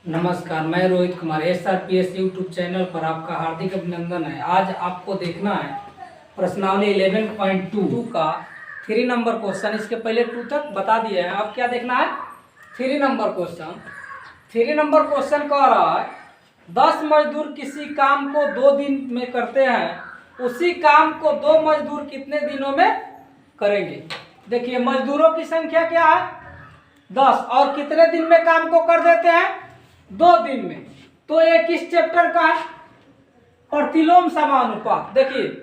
नमस्कार, मैं Rohit Kumar. SRPS YouTube channel पर आपका हार्दिक अभिनंदन है। आज आपको देखना है प्रश्नावली 11.2 का 3 नंबर क्वेश्चन। इसके पहले 2 तक बता दिया है। अब क्या देखना है? 3 नंबर क्वेश्चन। 3 नंबर क्वेश्चन कह रहा है 10 मजदूर किसी काम को 2 दिन में करते हैं, उसी काम को 2 मजदूर कितने दिनों में करेंगे? देखिए, मजदूरों की संख्या क्या है? 10 और कितने दिन में काम को कर देते हैं? 2 दिन में। तो ये किस चैप्टर का है? प्रतिलोम समानुपात। देखिए,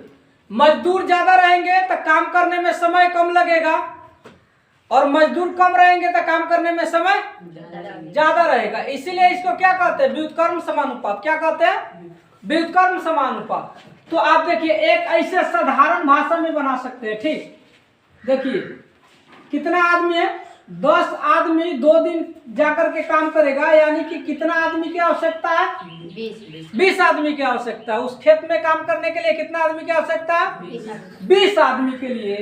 मजदूर ज्यादा रहेंगे तो काम करने में समय कम लगेगा, और मजदूर कम रहेंगे तो काम करने में समय ज्यादा रहेगा। इसीलिए इसको क्या कहते हैं? व्युत्क्रम समानुपात। क्या कहते हैं? व्युत्क्रम समानुपात। तो आप देखिए, एक ऐसे साधारण भाषा में बना सकते हैं। ठीक, देखिए कितना आदमी है? 10 आदमी 2 दिन जाकर के काम करेगा, यानी कि कितना आदमी की आवश्यकता है? 20 आदमी की आवश्यकता है। उस खेत में काम करने के लिए कितना आदमी की आवश्यकता है? 20 आदमी के लिए।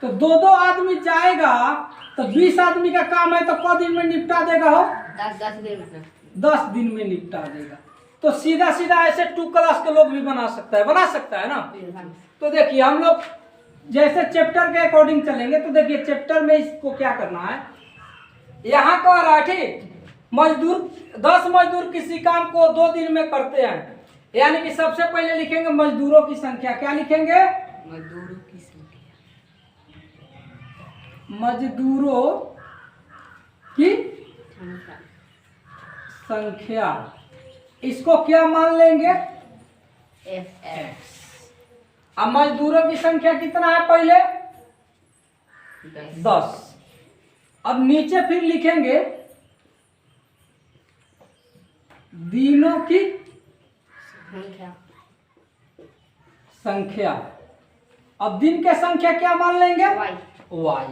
तो 2-2 आदमी जाएगा तो 20 आदमी का काम है, तो क दिन में निपटा देगा? हो 10 दिन में निपटा देगा। तो सीधा सीधा ऐसे 2 क्लास के लोग भी बना सकता है ना। तो देखिए, हम लोग जैसे चैप्टर के अकॉर्डिंग चलेंगे। तो देखिए, चैप्टर में इसको क्या करना है, यहाँ कह रहा है ठीक, 10 मजदूर किसी काम को 2 दिन में करते हैं, यानी कि सबसे पहले लिखेंगे मजदूरों की संख्या। क्या लिखेंगे? मजदूरों की संख्या। मजदूरों की संख्या, इसको क्या मान लेंगे? X। अब मजदूरों की संख्या कितना है? पहले 10। अब नीचे फिर लिखेंगे दिनों की संख्या। अब दिन के संख्या क्या मान लेंगे? Y।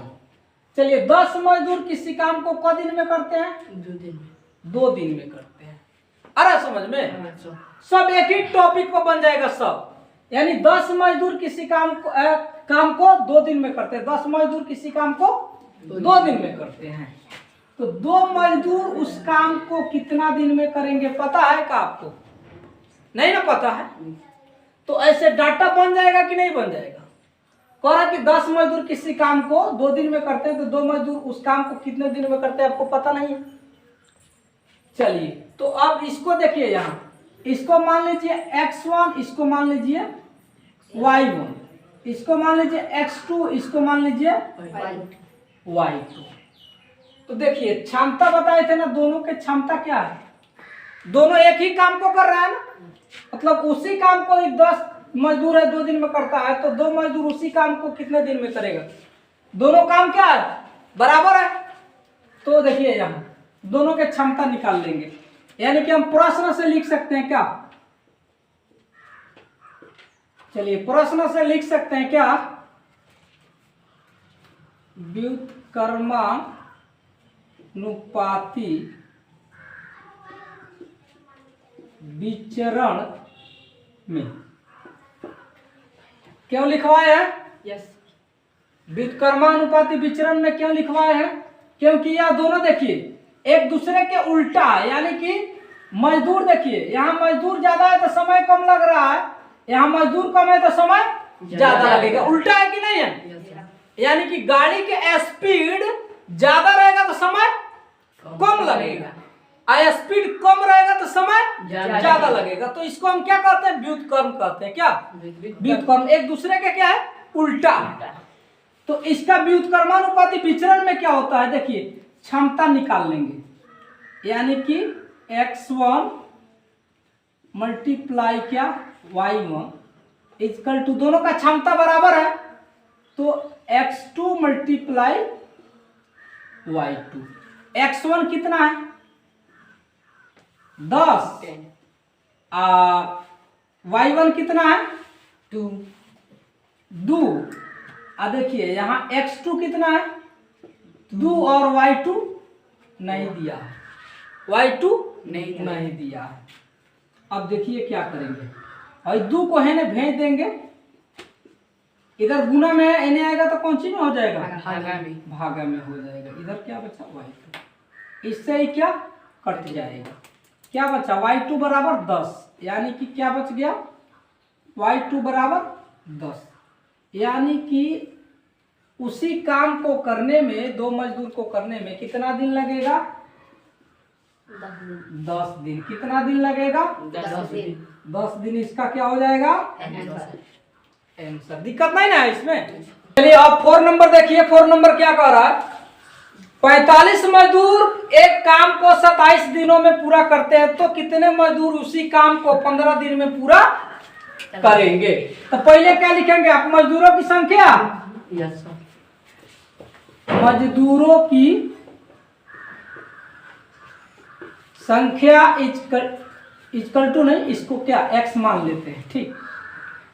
चलिए, 10 मजदूर किसी काम को क दिन में करते हैं? 2 दिन में करते हैं। अरे समझ में? सब एक ही टॉपिक पर बन जाएगा सब। यानी 10 मजदूर किसी काम को 2 दिन में करते हैं। 10 मजदूर किसी काम को 2 दिन में करते हैं। तो 2 मजदूर उस काम को कितना दिन में करेंगे? पता है क्या आपको? नहीं ना पता है? तो ऐसे डाटा बन जाएगा कि नहीं बन जाएगा? कह रहा कि 10 मजदूर किसी काम को 2 दिन में करते हैं, तो 2 मजदूर उस काम को कितने दिन में करते हैं आपको पता नहीं है। चलिए, तो अब इसको देखिए, यहाँ इसको मान लीजिए x1, इसको मान लीजिए y1, इसको मान लीजिए x2, इसको मान लीजिए y2। तो देखिए, क्षमता बताए थे ना, दोनों के क्षमता क्या है? दोनों एक ही काम को कर रहा है ना, मतलब उसी काम को 10 मजदूर है 2 दिन में करता है, तो 2 मजदूर उसी काम को कितने दिन में करेगा? दोनों काम क्या है? बराबर है। तो देखिए, यहाँ दोनों के क्षमता निकाल लेंगे, यानी कि हम प्रश्न से लिख सकते हैं क्या? चलिए, प्रश्न से लिख सकते हैं क्या? व्युत्क्रमानुपाती विचरण में क्यों लिखवाए हैं? यस, व्युत्क्रमानुपाती विचरण में क्यों लिखवाए हैं? क्योंकि यह दोनों देखिए एक दूसरे के उल्टा है। यानी कि मजदूर, देखिए यहाँ मजदूर ज्यादा है तो समय कम लग रहा है, यहाँ मजदूर कम है तो समय ज्यादा लगेगा। उल्टा है कि नहीं है? यानी कि गाड़ी के स्पीड ज्यादा रहेगा तो समय कम लगेगा, और स्पीड कम रहेगा तो समय ज्यादा लगेगा। तो इसको हम क्या कहते हैं? व्युत्क्रम कहते हैं। क्या? व्युत्क्रम। एक दूसरे के क्या है? उल्टा। तो इसका व्युत्क्रमानुपाती विचरण में क्या होता है? देखिए, क्षमता निकाल लेंगे, यानी कि x1 मल्टीप्लाई क्या? y1 इक्वल टू, दोनों का क्षमता बराबर है, तो x2 मल्टीप्लाई y2। x1 कितना है? 10। y1 कितना है? 2। देखिए, यहाँ x2 कितना है? 2 और y2 नहीं दिया है। y2 नहीं दिया है। अब देखिए क्या करेंगे, और 2 को है ना भेज देंगे, इधर गुना में है, एने आएगा तो कौन सी में हो जाएगा? भागा में हो जाएगा। इधर क्या बचा? y2। इससे ही क्या कट जाएगा। क्या बचा, y2 बराबर 10, यानी कि क्या बच गया, y2 बराबर 10, यानी कि उसी काम को करने में, 2 मजदूर को करने में कितना दिन लगेगा, 10 दिन। कितना दिन लगेगा, 10 दिन। 10 दिन। इसका क्या हो जाएगा, आंसर। दिक्कत नहीं ना है इसमें। चलिए अब 4 नंबर देखिए। 4 नंबर क्या कह रहा है, 45 मजदूर एक काम को 27 दिनों में पूरा करते हैं, तो कितने मजदूर उसी काम को 15 दिन में पूरा करेंगे। तो पहले क्या लिखेंगे आप, मजदूरों की संख्या, मजदूरों की संख्या इक्वल टू नहीं, इसको क्या x मान लेते हैं, ठीक,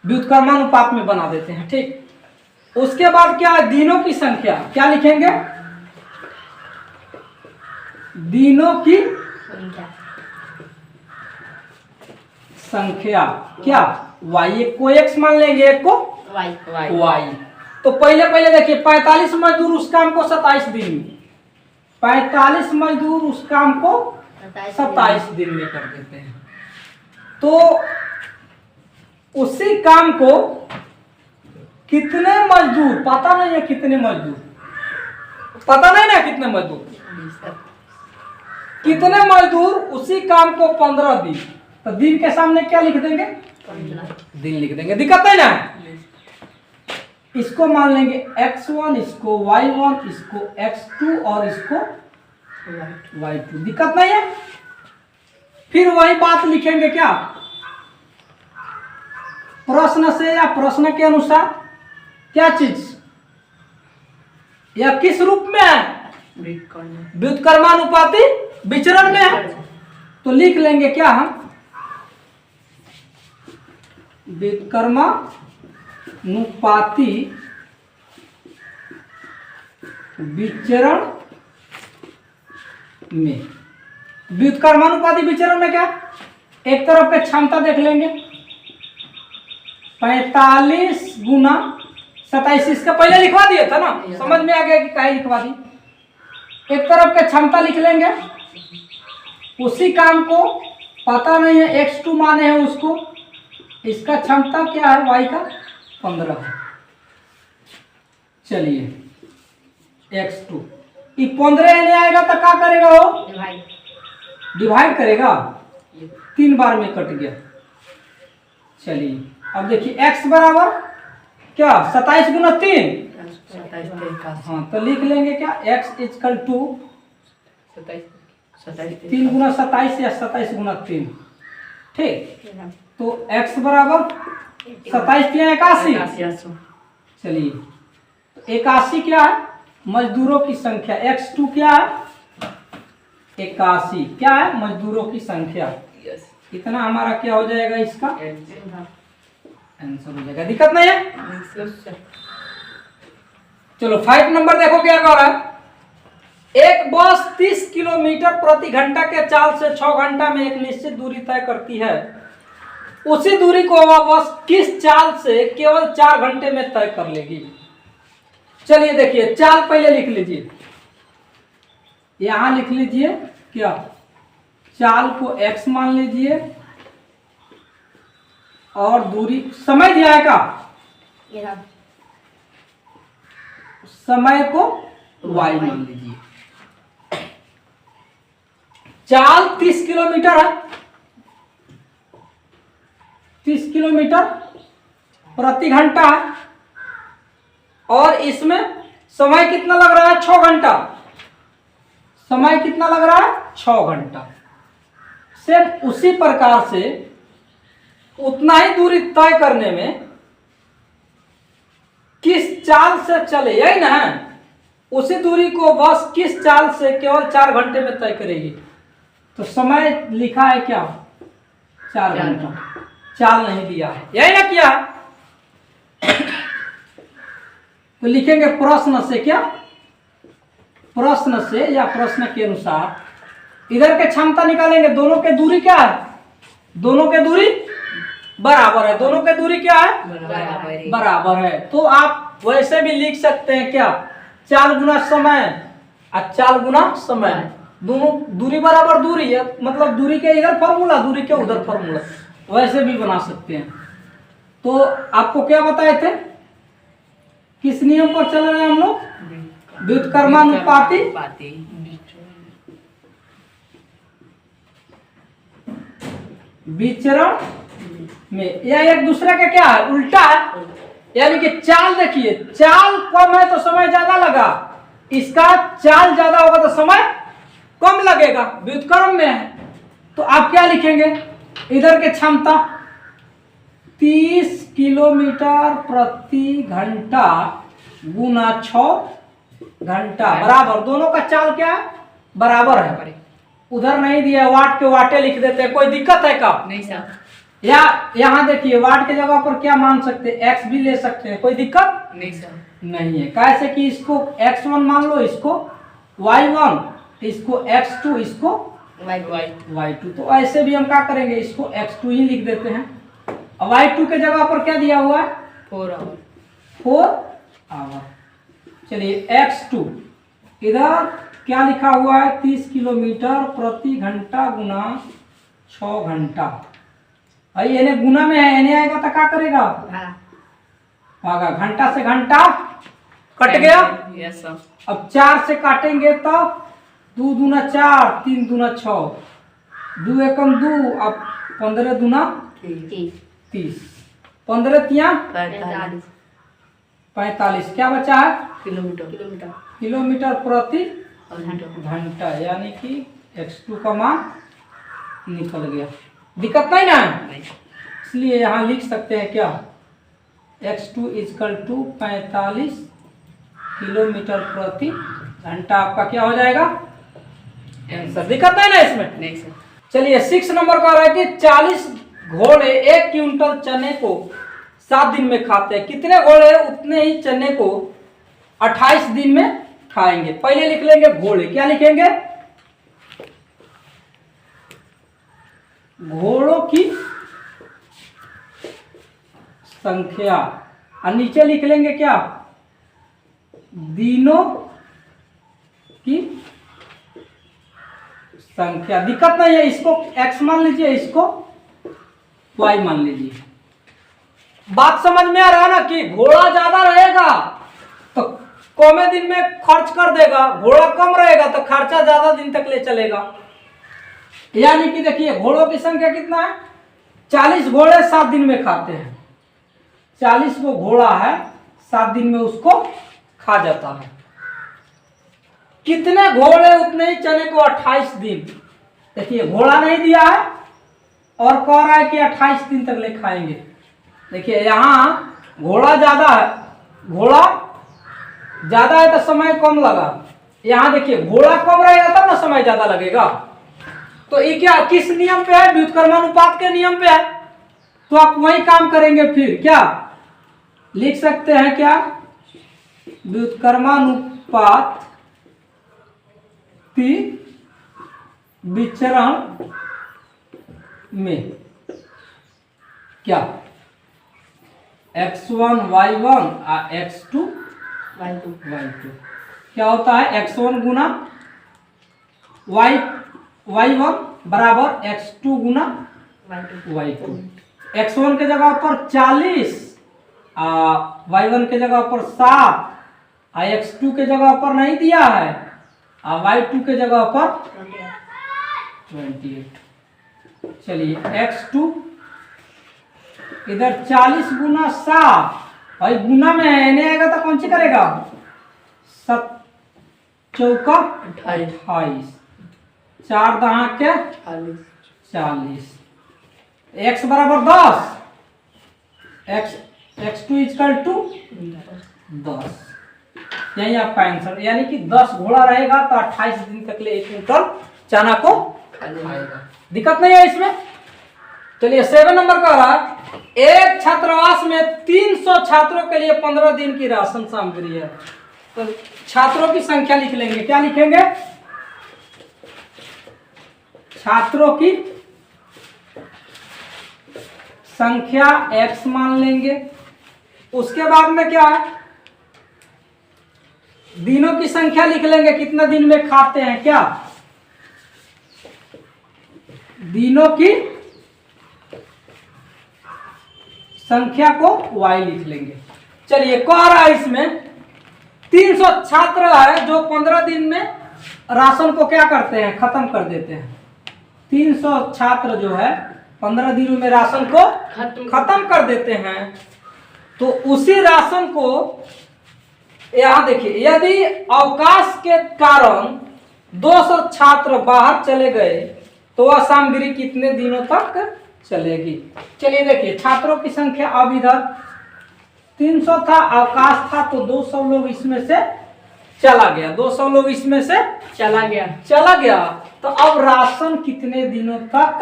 व्युत्क्रमानुपात में बना देते हैं, ठीक। उसके बाद क्या है, दिनों की संख्या, क्या लिखेंगे, दिनों की संख्या, क्या y, एक को x मान लेंगे, एक को y। तो पहले देखिए 45 मजदूर उस काम को 27 दिन में, 45 मजदूर उस काम को 27 दिन में कर देते हैं। तो उसी काम को कितने मजदूर, पता नहीं है कितने मजदूर, पता नहीं ना कितने मजदूर, कितने मजदूर उसी काम को 15 दिन, तो दिन के सामने क्या लिख देंगे, दिन लिख देंगे। दिक्कत नहीं ना, इसको मान लेंगे x1, इसको y1, इसको x2 और इसको y2। दिक्कत नहीं है। फिर वही बात लिखेंगे क्या, प्रश्न से या प्रश्न के अनुसार, क्या चीज, या किस रूप में है, व्युत्क्रमानुपाती विचरण में है। तो लिख लेंगे क्या हम, व्युत्क्रमानुपाती विचरण में। व्युत्क्रमानुपाती विचरण में क्या, एक तरफ पे क्षमता देख लेंगे, 45 गुना 27, इसका पहले लिखवा दिया था ना, समझ में आ गया कि काहे लिखवा दी। एक तरफ के क्षमता लिख लेंगे, उसी काम को पता नहीं है, x2 माने हैं उसको, इसका क्षमता क्या है, y का 15 है। चलिए x2 ये 15 नहीं आएगा तो क्या करेगा, वो डिवाइड करेगा, 3 बार में कट गया। चलिए अब देखिए x बराबर क्या, 27 गुना 3, हाँ तो लिख लेंगे क्या, x इक्वल टू 3 गुना 27 या 27 गुना 3, ठीक। तो x बराबर 27 या 81। चलिए 81 क्या है, मजदूरों की संख्या, x2 क्या है, 81 क्या है, मजदूरों की संख्या। इतना हमारा क्या हो जाएगा, इसका आंसर हो जाएगा। दिक्कत नहीं है। चलो 5 नंबर देखो क्या कह रहा है, एक बस 30 किलोमीटर प्रति घंटा के चाल से 6 घंटा में एक निश्चित दूरी तय करती है, उसी दूरी को वह बस किस चाल से केवल 4 घंटे में तय कर लेगी। चलिए देखिए, चाल पहले लिख लीजिए, यहां लिख लीजिए क्या, चाल को x मान लीजिए और दूरी, समय दिया है का, समय को y मान लीजिए। चाल 30 किलोमीटर है, 30 किलोमीटर प्रति घंटा है, और इसमें समय कितना लग रहा है, 6 घंटा। समय कितना लग रहा है, 6 घंटा। सेम उसी प्रकार से उतना ही दूरी तय करने में किस चाल से चले, यही ना है, उसी दूरी को बस किस चाल से केवल 4 घंटे में तय करेगी। तो समय लिखा है क्या, 4 घंटा, चाल नहीं दिया है, यही ना किया है। तो लिखेंगे प्रश्न से, क्या, प्रश्न से या प्रश्न के अनुसार इधर के क्षमता निकालेंगे, दोनों के दूरी क्या है, दोनों के दूरी बराबर है, दोनों के दूरी क्या है, बराबर है। तो आप वैसे भी लिख सकते हैं क्या, 4 गुना समय और 4 गुना समय, दोनों दूरी बराबर दूरी है, मतलब दूरी के इधर फॉर्मूला, दूरी के उधर फॉर्मूला, वैसे भी बना सकते हैं। तो आपको क्या बताए थे, किस नियम पर चल रहे हैं हम लोग, व्युत्क्रमानुपाती विचरण में। यह एक दूसरे के क्या है, उल्टा है। यानी कि चाल देखिए, चाल कम है तो समय ज्यादा लगा, इसका चाल ज्यादा होगा तो समय कम लगेगा, व्युत्क्रम में है। तो आप क्या लिखेंगे, इधर के क्षमता 30 किलोमीटर प्रति घंटा गुना 6 घंटा बराबर, दोनों का चाल क्या है, बराबर है। उधर नहीं दिया, वाट के वाटे लिख देते हैं, कोई दिक्कत है क्या? नहीं सर। या यहाँ देखिए, वाट के जगह पर क्या मान सकते हैं, एक्स भी ले सकते हैं, कोई दिक्कत नहीं सर। नहीं है। कैसे कि इसको x1 मान लो, इसको y1, इसको x2, इसको y2। तो ऐसे भी हम क्या करेंगे, इसको x2 ही लिख देते हैं। अब y2 के जगह पर क्या दिया हुआ है, 4 आवर। चलिए x2 इधर क्या लिखा हुआ है, 30 किलोमीटर प्रति घंटा गुना 6 घंटा। भाई इन्हें गुना में है, इन्हें आएगा तो क्या करेगा, भागा, घंटा से घंटा कट गया। Yes sir. अब 4 से काटेंगे तो 2 दूना 4, 3 दूना 6, 2 एकम 2, अब 15 दूना 30, 15 तिया 45, क्या बचा है, किलोमीटर प्रति घंटा। यानी कि x2 का मान निकल गया, दिक्कत नहीं ना, इसलिए यहाँ लिख सकते हैं क्या, x2 = 45 किलोमीटर प्रति घंटा। आपका क्या हो जाएगा आंसर, दिक्कत नहीं ना इसमें? नहीं सर। चलिए 6 नंबर का रहा है कि 40 घोड़े 1 क्विंटल चने को 7 दिन में खाते हैं, कितने घोड़े उतने ही चने को 28 दिन में खाएंगे। पहले लिख लेंगे घोड़े, क्या लिखेंगे, घोड़ों की संख्या, और नीचे लिख लेंगे क्या, दिनों की संख्या। दिक्कत नहीं है, इसको x मान लीजिए, इसको y मान लीजिए। बात समझ में आ रहा है ना कि घोड़ा ज्यादा रहेगा तो कम दिन में खर्च कर देगा, घोड़ा कम रहेगा तो खर्चा ज्यादा दिन तक ले चलेगा। यानी कि देखिए, घोड़ों की संख्या कितना है, 40 घोड़े 7 दिन में खाते हैं, 40 को घोड़ा है, 7 दिन में उसको खा जाता है। कितने घोड़े उतने ही चने को 28 दिन। देखिए घोड़ा नहीं दिया है और कह रहा है कि 28 दिन तक ले खाएंगे। देखिए यहाँ घोड़ा ज्यादा है, घोड़ा ज्यादा है तो समय कम लगा। यहाँ देखिए घोड़ा कम रहेगा तब ना समय ज्यादा लगेगा। तो ये क्या किस नियम पे है, व्युत्क्रमानुपात के नियम पे है। तो आप वही काम करेंगे, फिर क्या लिख सकते हैं, क्या व्युत्क्रमानुपात विचरण में क्या x1 y1 और x2 y2 क्या होता है, x1 गुना y1 बराबर x2 गुना y2। x1 के जगह पर 40, y1 के जगह पर 7, x2 के जगह पर नहीं दिया है, y2 के जगह पर 28। चलिए x2 इधर 40 गुना 7, भाई गुना में है, नहीं आएगा तो कौन सी करेगा, 7 चौका 28, 4 दहा क्या 40, x बराबर 10, x2 = 10। यही आपका आंसर, यानी कि 10 घोड़ा रहेगा तो 28 दिन तक ले 1 क्विंटल चना को खाएगा। दिक्कत नहीं है इसमें। चलिए 7 नंबर का रहा, एक छात्रावास में 300 छात्रों के लिए 15 दिन की राशन सामग्री है। तो छात्रों की संख्या लिख लेंगे, क्या लिखेंगे, छात्रों की संख्या x मान लेंगे। उसके बाद में क्या है, दिनों की संख्या लिख लेंगे, कितना दिन में खाते हैं, क्या दिनों की संख्या को y लिख लेंगे। चलिए कह रहा है इसमें 300 छात्र है जो 15 दिन में राशन को क्या करते हैं, खत्म कर देते हैं। 300 छात्र जो है 15 दिनों में राशन को खत्म कर देते हैं। तो उसी राशन को यहां देखिए, यदि अवकाश के कारण 200 छात्र बाहर चले गए तो वह सामग्री कितने दिनों तक चलेगी। चलिए देखिए, छात्रों की संख्या अब इधर 300 था, अवकाश था, तो 200 लोग इसमें से चला गया, 200 लोग इसमें से चला गया। तो अब राशन कितने दिनों तक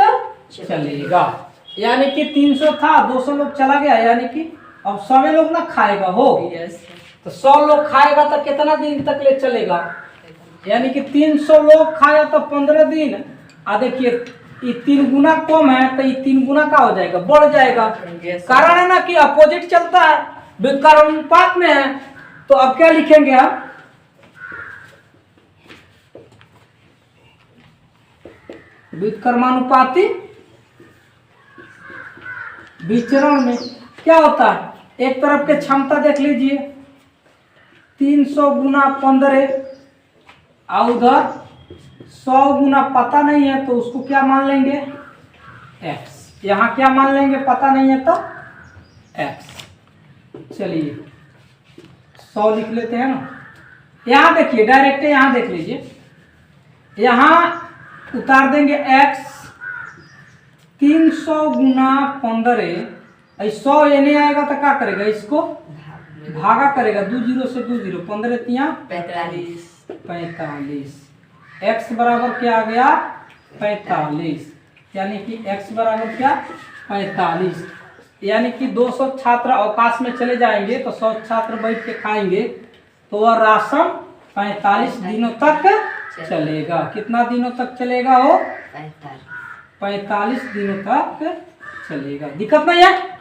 चलेगा। यानी कि 300 था, 200 लोग चला गया, यानी कि अब 100 लोग ना खाएगा हो। तो 100 लोग खाएगा तो कितना दिन तक ले चलेगा। यानी कि 300 लोग खाया तो 15 दिन। देखिए ये 3 गुना कम है तो ये 3 गुना का हो जाएगा, बढ़ जाएगा। कारण है ना कि अपोजिट चलता है, व्युत्क्रमानुपात में है। तो अब क्या लिखेंगे हम, व्युत्क्रमानुपाती विचरण में क्या होता है, एक तरफ के क्षमता देख लीजिए 300 गुना 15 और उधर 100 गुना पता नहीं है तो उसको क्या मान लेंगे, x। यहाँ क्या मान लेंगे, पता नहीं है तो x। चलिए 100 लिख लेते हैं ना। यहाँ देखिए डायरेक्ट यहाँ देख लीजिए, यहाँ उतार देंगे x। 300 गुना 15 100 ये नहीं आएगा तो क्या करेगा, इसको भागा करेगा, 2 0 से 2 0, 15 तिया 45। x बराबर क्या आ गया, 45। यानी कि x बराबर क्या, 45। यानी कि 200 छात्र अवकाश में चले जाएंगे तो 100 छात्र बैठ के खाएंगे तो वह राशन 45 दिनों तक चलेगा। कितना दिनों तक चलेगा वो, 45 दिनों तक चलेगा। दिक्कत नहीं है।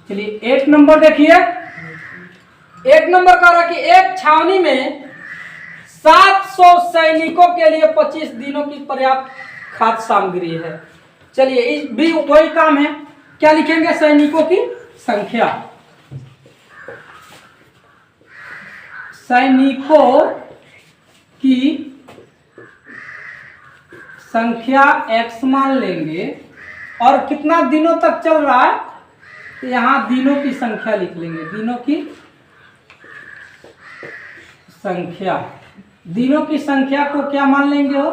चलिए 1 नंबर देखिए, 1 नंबर कह रहा कि एक छावनी में 700 सैनिकों के लिए 25 दिनों की पर्याप्त खाद्य सामग्री है। चलिए इस भी वही काम है, क्या लिखेंगे, सैनिकों की संख्या। सैनिकों की संख्या x मान लेंगे और कितना दिनों तक चल रहा है, तो यहां दिनों की संख्या लिख लेंगे। दिनों की संख्या, दिनों की संख्या को क्या मान लेंगे हो,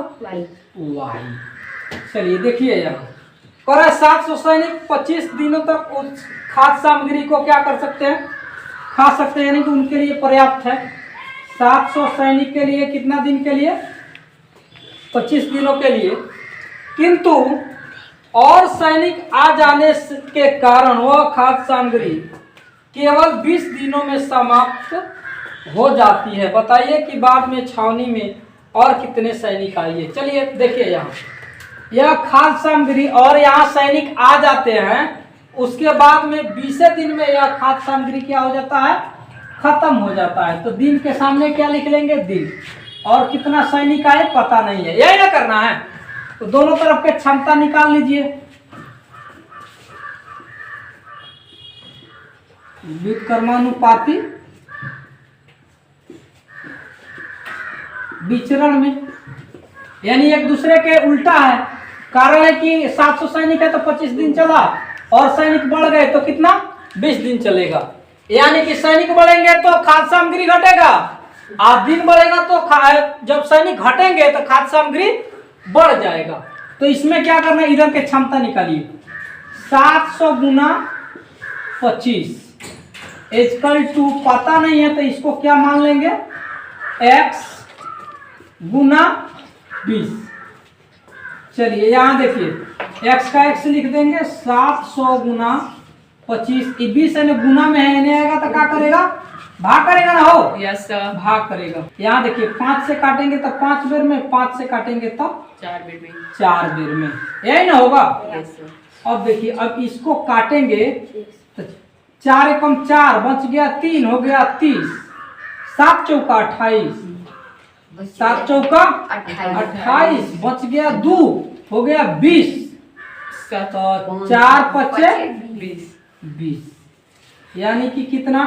y। चलिए देखिए यहाँ पर 700 सैनिक 25 दिनों तक उस खाद्य सामग्री को क्या कर सकते हैं, खा सकते हैं, यानी कि उनके लिए पर्याप्त है। 700 सैनिक के लिए कितना दिन के लिए, 25 दिनों के लिए। किंतु और सैनिक आ जाने के कारण वह खाद्य सामग्री केवल 20 दिनों में समाप्त हो जाती है। बताइए कि बाद में छावनी में और कितने सैनिक आइए। चलिए देखिए यहाँ यह खाद्य सामग्री और यहाँ सैनिक आ जाते हैं, उसके बाद में 20 दिन में यह खाद्य सामग्री क्या हो जाता है, खत्म हो जाता है। तो दिन के सामने क्या लिख लेंगे, दिन। और कितना सैनिक आए पता नहीं है, यही ना करना है। तो दोनों तरफ के क्षमता निकाल लीजिए। व्युत्क्रमानुपाती विचरण में, यानी एक दूसरे के उल्टा है। कारण है कि 700 सैनिक है तो 25 दिन चला और सैनिक बढ़ गए तो कितना, 20 दिन चलेगा। यानी कि सैनिक बढ़ेंगे तो खाद्य सामग्री घटेगा, और दिन बढ़ेगा तो जब सैनिक घटेंगे तो खाद्य सामग्री बढ़ जाएगा। तो इसमें क्या करना है, इधर के क्षमता निकालिए। 700 गुना 25 इक्वल टू पता नहीं है तो इसको क्या मान लेंगे, x गुना 20। चलिए यहाँ देखिए x का x लिख देंगे, 700 गुना 25। 20 है ना, गुना में है, नहीं आएगा तो क्या करेगा, भाग करेगा ना हो। यस सर, भाग करेगा। यहाँ देखिए 5 से काटेंगे तो 5 बेर में, 5 से काटेंगे तब 4 बेर में, 4 बेर में, यही ना होगा। Yes sir. अब देखिए अब इसको काटेंगे तो 4 एकम 4 बच गया 3, हो गया 30। 7 चौका 28, 7 चौका 28 बच गया 2, हो गया 20। तो 4 पच्चे 20 यानी कि कितना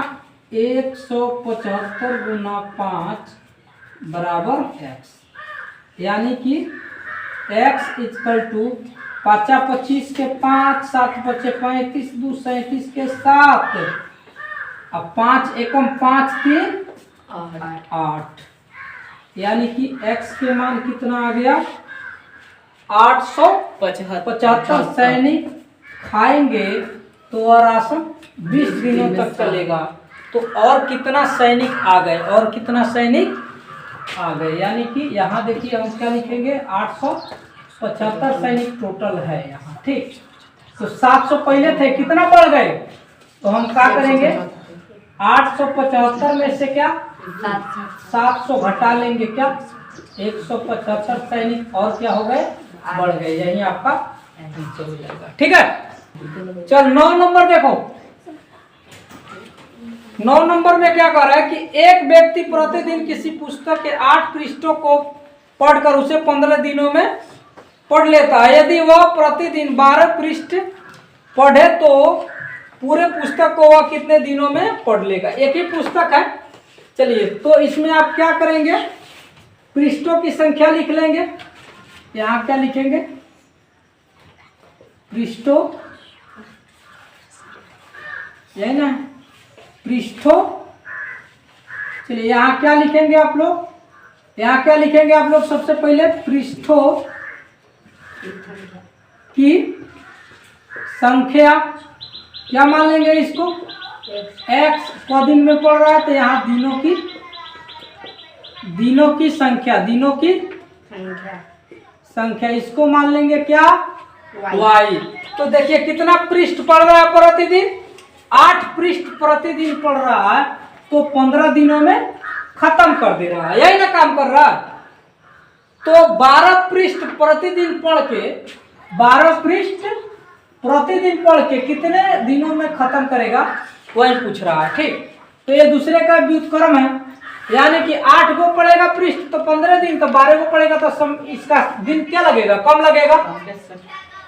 175 गुना 5 बराबर x, यानी कि x इक्वल टू 5 25 के 5 7 पच्चे 35 2 37 के 7, अब 5 एकम 5 3 8, यानी कि x के मान कितना आ गया 875 सैनिक खाएंगे तो राशन 20 दिनों तक चलेगा। तो और कितना सैनिक आ गए, और कितना सैनिक आ गए, यानी कि यहाँ देखिए हम क्या लिखेंगे 875 सैनिक टोटल है यहाँ। ठीक, तो 700 पहले थे, कितना बढ़ गए, तो हम क्या करेंगे 875 में से क्या 700 घटा लेंगे, क्या 175 सैनिक और क्या हो गए बढ़ गए, यही आपका आंसर हो जाएगा। ठीक है, चल 9 नंबर देखो। 9 नंबर में क्या कह रहा है कि एक व्यक्ति प्रतिदिन किसी पुस्तक के 8 पृष्ठों को पढ़कर उसे 15 दिनों में पढ़ लेता है। यदि वह प्रतिदिन 12 पृष्ठ पढ़े तो पूरे पुस्तक को वह कितने दिनों में पढ़ लेगा। एक ही पुस्तक है, चलिए तो इसमें आप क्या करेंगे पृष्ठों की संख्या लिख लेंगे। यहाँ क्या लिखेंगे पृष्ठों, यही ना पृष्ठों। चलिए यहाँ क्या लिखेंगे आप लोग, यहाँ क्या लिखेंगे आप लोग, सबसे पहले पृष्ठों की संख्या क्या मान लेंगे इसको, x को दिन में पढ़ रहा है तो यहाँ दिनों की संख्या इसको मान लेंगे क्या y। तो देखिए कितना पृष्ठ पढ़ रहा है प्रतिदिन, 8 पृष्ठ प्रतिदिन पढ़ रहा है तो 15 दिनों में खत्म कर दे रहा है, यही ना काम कर रहा है। तो 12 पृष्ठ प्रतिदिन पढ़ के 12 पृष्ठ प्रतिदिन पढ़ के कितने दिनों में खत्म करेगा वही पूछ रहा है। ठीक, तो ये दूसरे का व्युत्क्रम है, यानी कि 8 को पढ़ेगा पृष्ठ तो 15 दिन, तो 12 को पढ़ेगा तो इसका दिन क्या लगेगा कम लगेगा।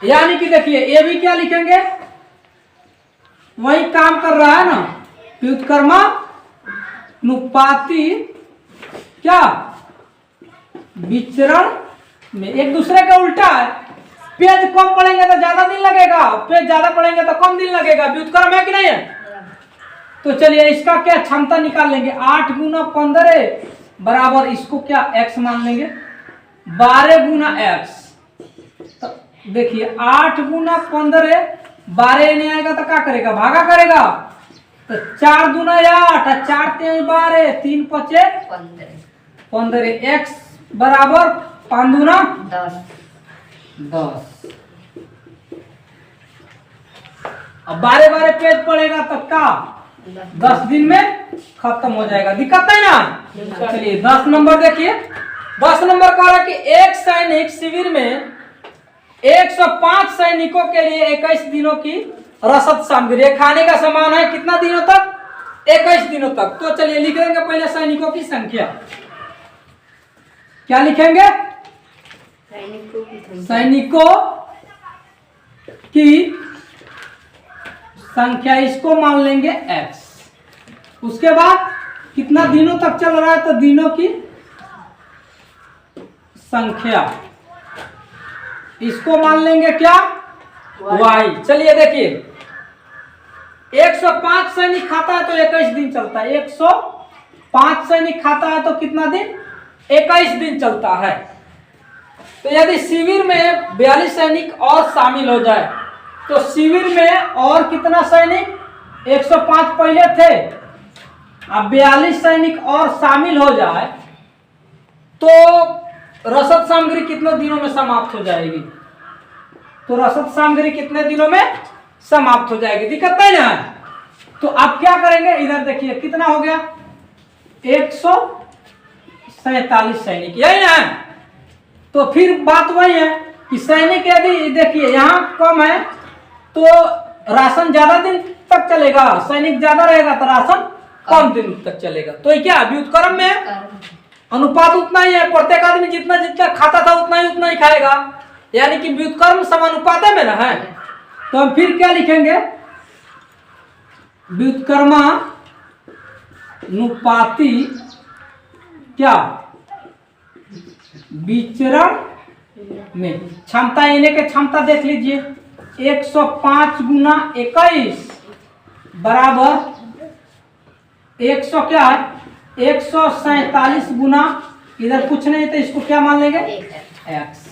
यानी कि देखिए ये भी क्या लिखेंगे वही काम कर रहा है ना, व्युत्क्रमानुपाती क्या विचरण में एक दूसरे का उल्टा है। पेज कम पढ़ेंगे तो ज्यादा दिन लगेगा, पेज ज्यादा पढ़ेंगे तो कम दिन लगेगा, व्युत्क्रम है कि नहीं है। तो चलिए इसका क्या क्षमता निकाल लेंगे, 8 गुना 15 बराबर इसको क्या x मान लेंगे 12 गुना x। तो देखिए 8 गुना 15 12 नहीं आएगा तो क्या करेगा भागा करेगा, तो 4 दूना 8 और 4 3 12 3 पचे 15 x बराबर 5 दूना 10। अब 12 पेज पड़ेगा तब का 10 दिन में खत्म हो जाएगा, दिक्कत है ना। चलिए 10 नंबर देखिए, 10 नंबर कह रहा है कि एक सैनिक शिविर में 105 सैनिकों के लिए 21 दिनों की रसद सामग्री, खाने का सामान है कितना दिनों तक 21 दिनों तक। तो चलिए लिख देंगे पहले सैनिकों की संख्या, क्या लिखेंगे सैनिकों की संख्या, इसको मान लेंगे x। उसके बाद कितना दिनों तक चल रहा है तो दिनों की संख्या, इसको मान लेंगे क्या y। चलिए देखिए 105 सैनिक खाता है तो 21 दिन चलता है, 105 सैनिक खाता है तो कितना दिन 21 दिन चलता है। तो यदि शिविर में 42 सैनिक और शामिल हो जाए तो शिविर में और कितना सैनिक 105 पहले थे, अब 42 सैनिक और शामिल हो जाए तो रसद सामग्री कितने दिनों में समाप्त हो जाएगी, तो रसद सामग्री कितने दिनों में समाप्त हो जाएगी, दिक्कत नहीं ना। तो आप क्या करेंगे इधर देखिए कितना हो गया 147 सैनिक, यही ना। तो फिर बात वही है कि सैनिक यदि देखिए यहाँ कम है तो राशन ज्यादा दिन तक चलेगा, सैनिक ज्यादा रहेगा तो राशन कम दिन तक चलेगा। तो ये क्या व्युत्क्रम में अनुपात उतना ही है, प्रत्येक आदमी जितना जितना खाता था उतना ही खाएगा। यानी कि व्युत्क्रम समानुपात में ना है। तो हम फिर क्या लिखेंगे, व्युत्क्रमानुपाती क्या विचरण में। क्षमता इन्हें के क्षमता देख लीजिए, 105 गुना 21 बराबर 100 क्या है 147 गुना, इधर कुछ नहीं तो इसको क्या मान लेंगे x।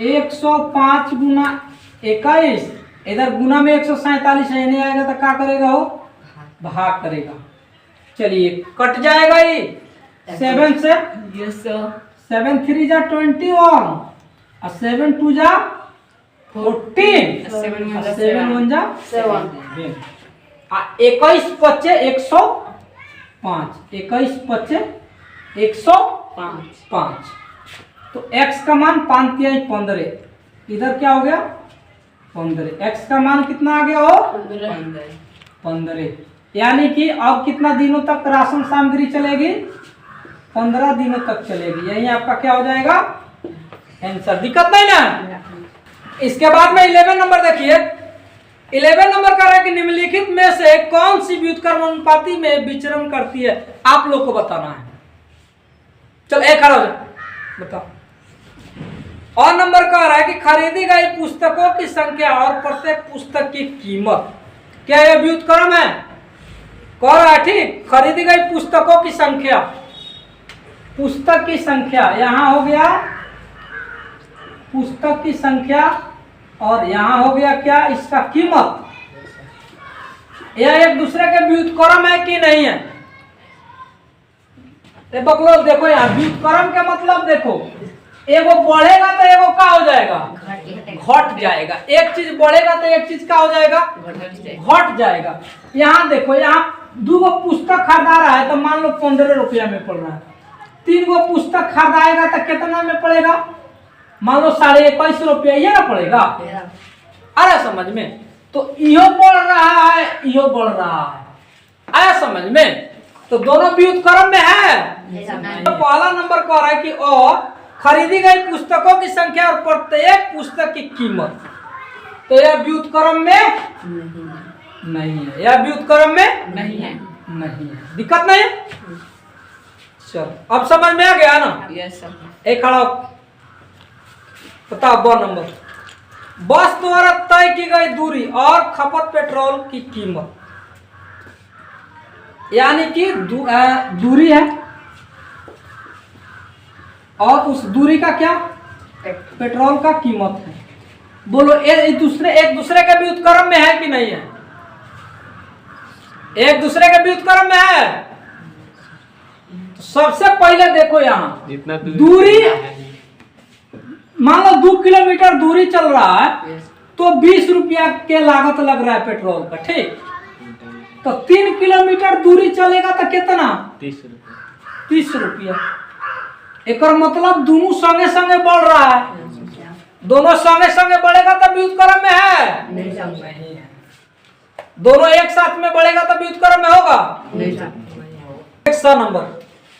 105 गुना 21, इधर गुना में 147 है, नहीं आएगा तो क्या करेगा हो, भाग करेगा। चलिए कट जाएगा ये 7 से, 7 3 जा 21 और 7 2 जा 14, 7 1 जा 7, 21 25 105, 21 25 105। तो x का मान 5 3 15, इधर क्या हो गया 15, x का मान कितना आ गया हो 15। यानी कि अब कितना दिनों तक राशन सामग्री चलेगी, 15 दिनों तक चलेगी। यही आपका क्या हो जाएगा आंसर। दिक्कत नहीं ना। इसके बाद में 11 नंबर देखिए, 11 नंबर कह रहा है कि निम्नलिखित में से कौन सी व्युत्क्रम अनुपाती में विचरण करती है, आप लोग को बताना है। चल एक खड़ा हो जाए बताओ। और नंबर कह रहा है कि खरीदी गई पुस्तकों की संख्या और प्रत्येक पुस्तक की कीमत, क्या यह व्युत्क्रम है, कह रहा है ठीक। खरीदी गई पुस्तकों की संख्या, पुस्तक की संख्या यहां हो गया पुस्तक की संख्या, और यहां हो गया क्या इसका कीमत। यह एक दूसरे के व्युत्क्रम है कि नहीं है। बकलोल देखो यहाँ व्युत्क्रम के मतलब देखो, एगो बढ़ेगा तो एगो क्या हो जाएगा घट जाएगा। एक चीज बढ़ेगा तो एक चीज क्या हो जाएगा घट जाएगा। यहाँ देखो, यहाँ 2 गो पुस्तक खरीदा रहा है तो मान लो 15 रुपया में पड़ रहा है। 3 गो पुस्तक खरीदाएगा तो कितना में पड़ेगा, मान लो 21.5 रुपया ये ना पड़ेगा। अरे समझ में, तो यो बढ़ रहा है यो बढ़ रहा है, आया समझ में। तो दोनों व्युत्क्रम में है। तो पहला नंबर कह रहा है कि और खरीदी गई पुस्तकों की संख्या और प्रत्येक पुस्तक की कीमत, तो यह व्युत्क्रम में नहीं है, यह व्युत्क्रम में नहीं है। दिक्कत नहीं है। चलो अब समझ में आ गया ना। एक खड़ा बताओ। 2 नंबर, बस द्वारा तय की गई दूरी और खपत पेट्रोल की कीमत, यानी कि दूरी है और उस दूरी का क्या पेट्रोल का कीमत है। बोलो एक दूसरे के व्युत्क्रम में है कि नहीं है, एक दूसरे के व्युत्क्रम में है। तो सबसे पहले देखो यहाँ दूरी, मान लो 2 किलोमीटर दूरी चल रहा है तो 20 रुपया के लागत लग रहा है पेट्रोल का, ठीक। तो 3 किलोमीटर दूरी चलेगा तो कितना 30 रुपया। एक मतलब दोनों संगे संगे बढ़ रहा है, दोनों संगे संगे बढ़ेगा तो व्युत्क्रम में है नहीं है। दोनों एक साथ में बढ़ेगा तो व्युत्क्रम में होगा नहीं। 100 नंबर,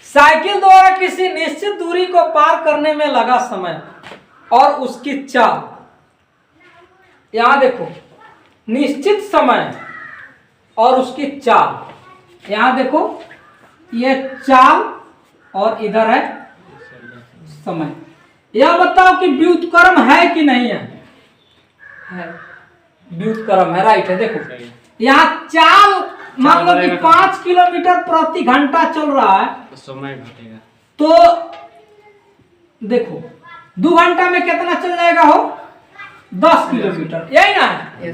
साइकिल द्वारा किसी निश्चित दूरी को पार करने में लगा समय और उसकी चाल। यहां देखो निश्चित समय और उसकी चाल, यहां देखो ये चाल और इधर है समय। यह बताओ कि व्युत्क्रम है कि नहीं है, व्युत्क्रम है, राइट है। देखो यहाँ चाल मान लो कि 5 किलोमीटर प्रति घंटा चल रहा है तो समय घटेगा। तो देखो 2 घंटा में कितना चल जाएगा हो 10 किलोमीटर, यही ना है।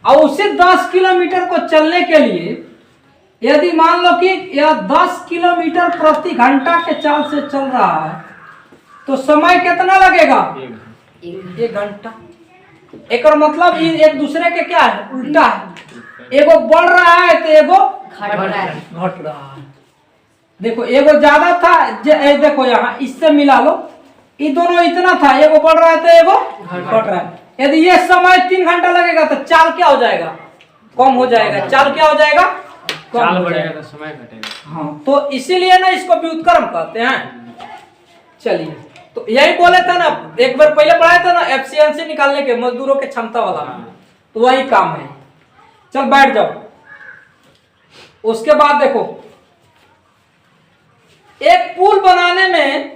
और उसे 10 किलोमीटर को चलने के लिए यदि मान लो कि यह 10 किलोमीटर प्रति घंटा के चाल से चल रहा है तो समय कितना लगेगा 1 घंटा। एक और मतलब एक दूसरे के क्या है उल्टा है, एगो बढ़ रहा है तो एगो घट रहा है। देखो एगो ज्यादा था, देखो यहाँ इससे मिला लो, ये दोनों इतना था, एगो बढ़ रहा है तो एगो घट रहा है। यदि ये समय 3 घंटा लगेगा तो चाल क्या हो जाएगा कम हो जाएगा, चाल क्या हो जाएगा कम हो जाएगा, समय घटेगा। हाँ तो इसीलिए ना इसको व्युत्क्रम कहते हैं। चलिए तो यही बोले थे ना, एक बार पहले पढ़ाया था ना एफिशिएंसी निकालने के, मजदूरों के क्षमता वाला, तो वही काम है। चल बैठ जाओ। उसके बाद देखो, एक पुल बनाने में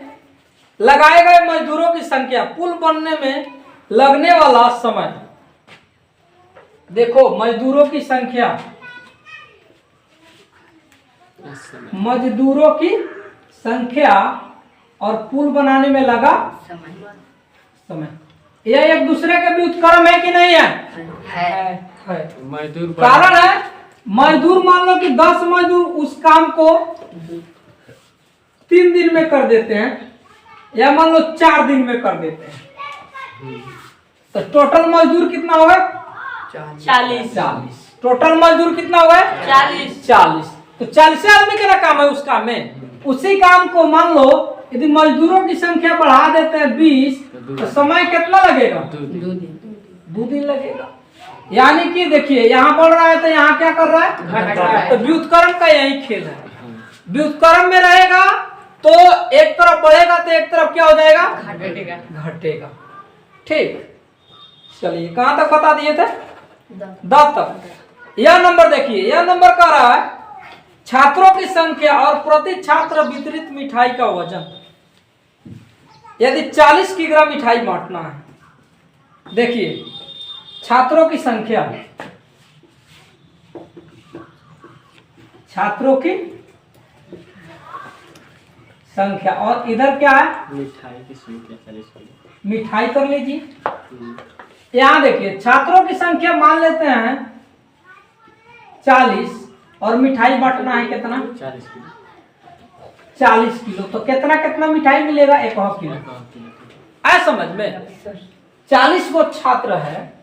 लगाए गए मजदूरों की संख्या, पुल बनने में लगने वाला समय। देखो मजदूरों की संख्या, मजदूरों की संख्या और पुल बनाने में लगा समय, यह एक दूसरे के व्युत्क्रम है कि नहीं है? है। मजदूर कारण है, मजदूर मान लो कि 10 मजदूर उस काम को 3 दिन में कर देते हैं, या मान लो 4 दिन में कर देते हैं, तो टोटल मजदूर कितना होगा? 40। टोटल मजदूर कितना होगा? 40। तो 40 आदमी का काम है उस काम में। उसी काम को मान लो यदि मजदूरों की संख्या बढ़ा देते हैं 20, तो समय कितना लगेगा? 2 दिन लगेगा। यानी कि देखिए यहाँ बढ़ रहा है तो यहाँ क्या कर रहा है? घट रहा है। तो व्युत्क्रम का यही खेल है। व्युत्क्रम में रहेगा तो एक तरफ बढ़ेगा तो एक तरफ क्या हो जाएगा? घटेगा। ठीक, चलिए कहां तक बता दिए थे? 10 तक। यह नंबर देखिए, यह नंबर कह रहा है छात्रों की संख्या और प्रति छात्र वितरित मिठाई का वजन। यदि 40 किग्रा मिठाई बांटना है, देखिए छात्रों की संख्या, छात्रों की संख्या और इधर क्या है? मिठाई की संख्या 40। मिठाई कर लीजिए। यहां देखिए छात्रों की संख्या मान लेते हैं 40 और मिठाई बांटना है कितना? 40 किलो। 40 किलो। तो कितना कितना मिठाई मिलेगा? 1 किलो। आए समझ में? 40 गो छात्र है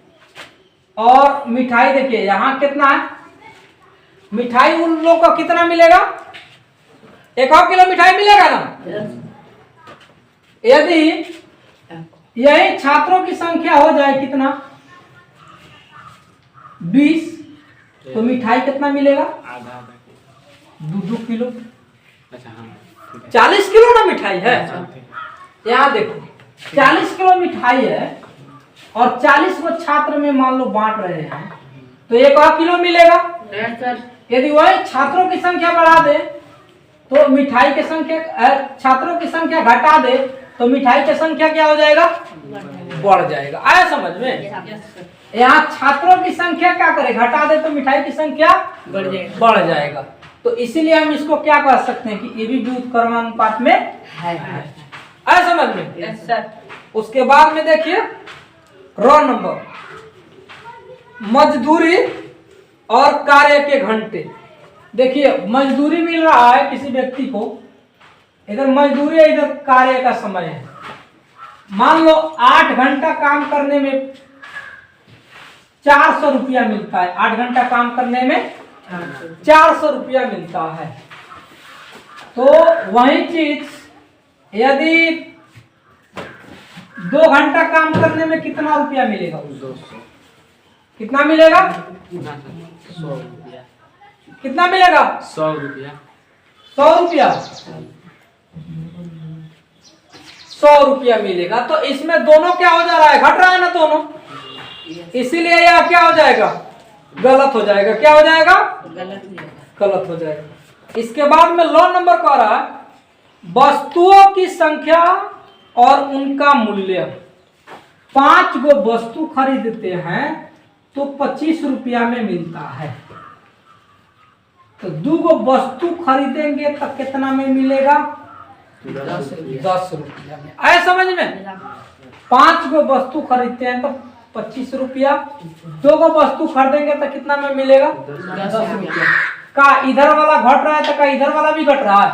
और मिठाई देखिए यहाँ कितना है? मिठाई उन लोग का कितना मिलेगा? 1 किलो मिठाई मिलेगा ना। यदि यही छात्रों की संख्या हो जाए कितना? 20, तो मिठाई कितना मिलेगा? आधा 2 किलो। अच्छा हाँ, 40 किलो ना मिठाई है। यहाँ देखो 40 किलो मिठाई है और 40 को छात्र में मान लो बांट रहे हैं, तो 1 किलो मिलेगा। यदि वही छात्रों की संख्या बढ़ा दे तो मिठाई की संख्या, छात्रों की संख्या घटा दे तो मिठाई की संख्या क्या हो जाएगा? बढ़ जाएगा। आया समझ में? यहाँ छात्रों की संख्या क्या करे? घटा दे तो मिठाई की संख्या बढ़ जाएगा। तो इसीलिए हम इसको क्या कह सकते हैं कि ये भी व्युत्क्रमानुपात में है। आया समझ में? उसके बाद में देखिए रॉ नंबर, मजदूरी और कार्य के घंटे। देखिए मजदूरी मिल रहा है किसी व्यक्ति को, इधर मजदूरी है, इधर कार्य का समय है। मान लो 8 घंटा काम करने में 400 रुपया मिलता है। 8 घंटा काम करने में 400 रुपया मिलता है। तो वही चीज यदि 2 घंटा काम करने में कितना रुपया मिलेगा? 200। कितना मिलेगा? 100 रुपया। कितना मिलेगा? 100 रुपया। 100 रुपया। 100 रुपया मिलेगा। तो इसमें दोनों क्या हो जा रहा है? घट रहा है ना दोनों, इसीलिए यह क्या हो जाएगा? गलत हो जाएगा। क्या हो जाएगा? गलत हो जाएगा। इसके बाद में लॉ नंबर कह रहा है वस्तुओं की संख्या और उनका मूल्य। 5 गो वस्तु खरीदते हैं तो 25 रुपया में मिलता है। तो 2 गो वस्तु खरीदेंगे तो कितना में मिलेगा? 10 रुपया में। आए समझ में? 5 गो वस्तु खरीदते हैं तो 25 रुपया, 2 गो वस्तु खरीदेंगे तो कितना में मिलेगा? 10 रुपया। का इधर वाला घट रहा है तो का इधर वाला भी घट रहा है?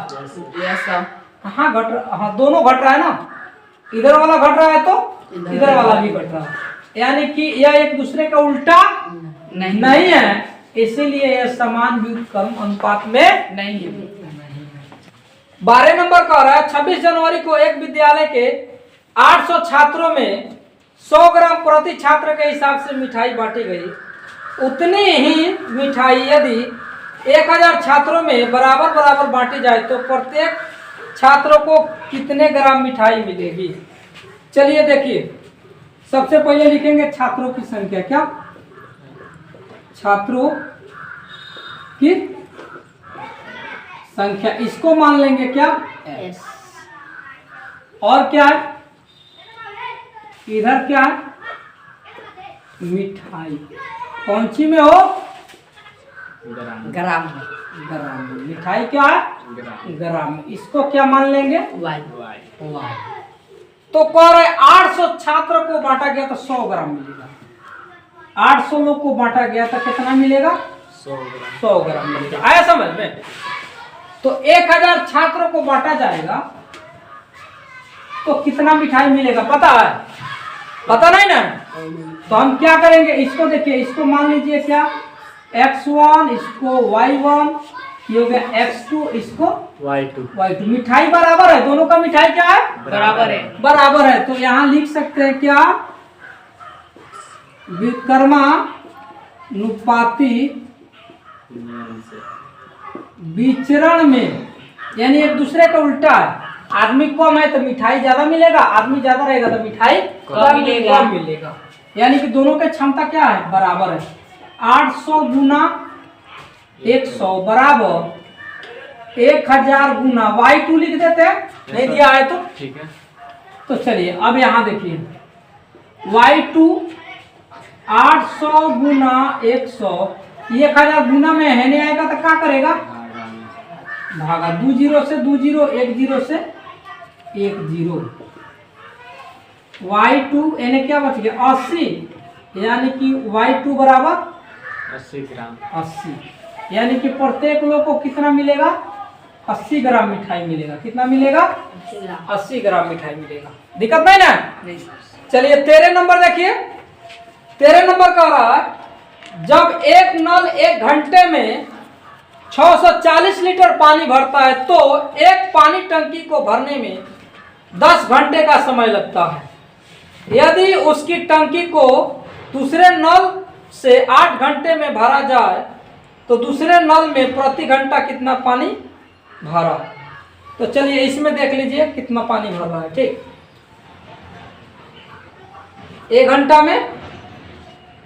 हाँ घट रहा, हाँ दोनों घट रहा है ना। इधर वाला घट रहा है तो इधर वाला भी घट रहा है, यानी कि यह एक दूसरे का उल्टा नहीं है, इसीलिए यह समान व्युत्क्रम अनुपात में नहीं है। 12 नंबर कह रहा है 26 जनवरी को एक विद्यालय के 800 छात्रों में 100 ग्राम प्रति छात्र के हिसाब से मिठाई बांटी गई। उतनी ही मिठाई यदि 1000 छात्रों में बराबर बराबर बांटी जाए तो प्रत्येक छात्रों को कितने ग्राम मिठाई मिलेगी। चलिए देखिए, सबसे पहले लिखेंगे छात्रों की संख्या। क्या? छात्रों की संख्या, इसको मान लेंगे क्या? एस। और क्या है? इधर क्या है? मिठाई। कौन सी में हो? ग्राम। ग्राम में। ग्राम में। मिठाई क्या है? ग्राम। ग्राम में। इसको क्या मान लेंगे? वाई। वाई। वाई। तो कह रहे 800 छात्र को बांटा गया तो 100 ग्राम मिलेगा। 800 लोग को बांटा गया तो कितना मिलेगा? 100 ग्राम। 100 ग्राम मिलेगा। आया समझ में? तो 1000 छात्रों को बांटा जाएगा तो कितना मिठाई मिलेगा पता है? पता नहीं ना? तो हम क्या करेंगे, इसको देखिए, इसको मान लीजिए क्या? x1, इसको y1, ये हो गया x2, इसको Y2। y2। मिठाई बराबर है, दोनों का मिठाई क्या है? बराबर है। बराबर है। तो यहाँ लिख सकते हैं क्या? व्युत्क्रमानुपाती नियम से। विचरण में, यानी एक दूसरे का उल्टा है। आदमी कम है तो मिठाई ज्यादा मिलेगा, आदमी ज्यादा रहेगा तो मिठाई कम मिलेगा। कम मिलेगा। यानी कि दोनों की क्षमता क्या है? बराबर है। 800 गुना 100 बराबर 1000 गुना y2 लिख देते हैं, नहीं दिया है तो। ठीक है। तो चलिए अब यहाँ देखिए, y2 800 गुना 100, 1000 गुना में है नहीं आएगा तो क्या करेगा? भागा में। भागा। 2 0 से 2 0, 1 0 से 1 0। y2 यानी क्या बच गया? 80, यानी कि y2 बराबर 80 ग्राम। 80, यानी कि प्रत्येक लोग को कितना मिलेगा? 80 ग्राम मिठाई मिलेगा। कितना मिलेगा? 80 ग्राम मिठाई मिलेगा। दिक्कत नहीं ना? नहीं। चलिए 13 नंबर देखिए। 13 नंबर कह रहा है, जब एक नल 1 घंटे में 640 लीटर पानी भरता है तो एक पानी टंकी को भरने में 10 घंटे का समय लगता है। यदि उसकी टंकी को दूसरे नल से 8 घंटे में भरा जाए तो दूसरे नल में प्रति घंटा कितना पानी भरा। तो चलिए इसमें देख लीजिए कितना पानी भर रहा है। ठीक, 1 घंटा में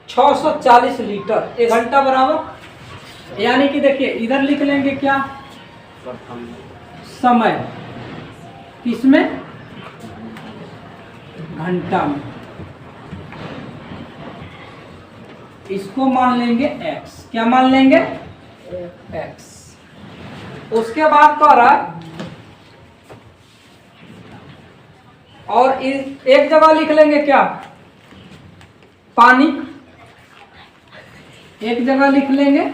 640 लीटर, 1 घंटा बराबर, यानी कि देखिए इधर लिख लेंगे क्या? प्रथम समय, किसमें? घंटा में। इसको मान लेंगे x। क्या मान लेंगे? x। उसके बाद कह रहा है, और एक जगह लिख लेंगे क्या? पानी। एक जगह लिख लेंगे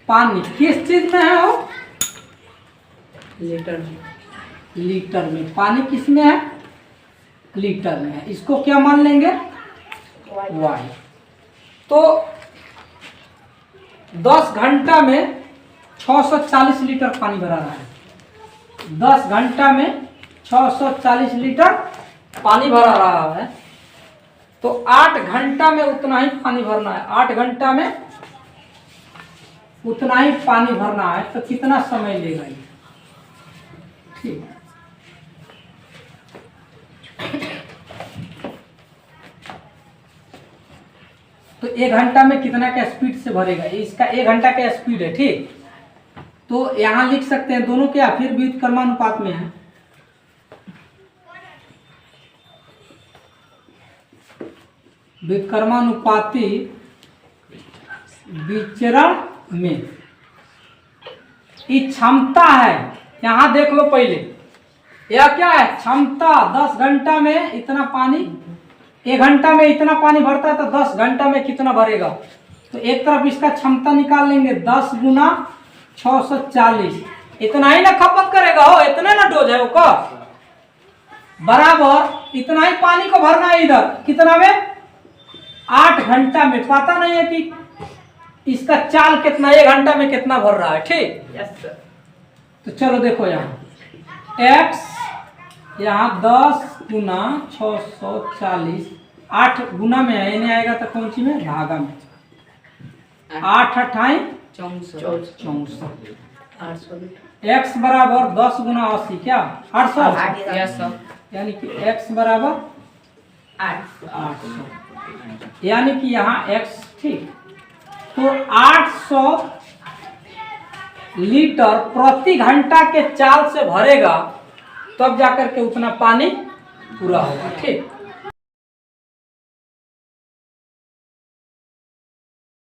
पानी। किस चीज में है वो? लीटर में। लीटर में। पानी किस में है? लीटर में है। इसको क्या मान लेंगे? y। तो 10 घंटा में 640 लीटर पानी भरा रहा है। 10 घंटा में 640 लीटर पानी भरा रहा है तो 8 घंटा में उतना ही पानी भरना है। 8 घंटा में उतना ही पानी भरना है तो कितना समय लेगा ये? ठीक, तो 1 घंटा में कितना का स्पीड से भरेगा? इसका 1 घंटा का स्पीड है। ठीक, तो यहां लिख सकते हैं दोनों क्या? फिर व्युत्क्रमानुपात में है। व्युत्क्रमानुपाती विचरण में ये क्षमता है। यहां देख लो पहले, यह क्या है? क्षमता। 10 घंटा में इतना पानी, 1 घंटा में इतना पानी भरता है तो 10 घंटा में कितना भरेगा? तो एक तरफ इसका क्षमता निकाल लेंगे, 10 गुना 640, इतना ही ना खपत करेगा हो, इतना ना डोज है वो का बराबर इतना ही पानी को भरना है। इधर कितना में? 8 घंटा में। पता नहीं है कि इसका चाल कितना, 1 घंटा में कितना भर रहा है। ठीक, यस सर। तो चलो देखो यहाँ x, यहाँ 10 गुना 640, 8 गुना में है, नहीं आएगा तो कौन सी में? भागा में। 8 अठाई 64। 64, 800 लीटर। x बराबर 10 गुना 80 क्या 800, यस सर। यानी कि x बराबर 800, यानी कि यहाँ x ठीक। तो 800 लीटर प्रति घंटा के चाल से भरेगा, तब जाकर के उतना पानी पूरा होगा। ठीक।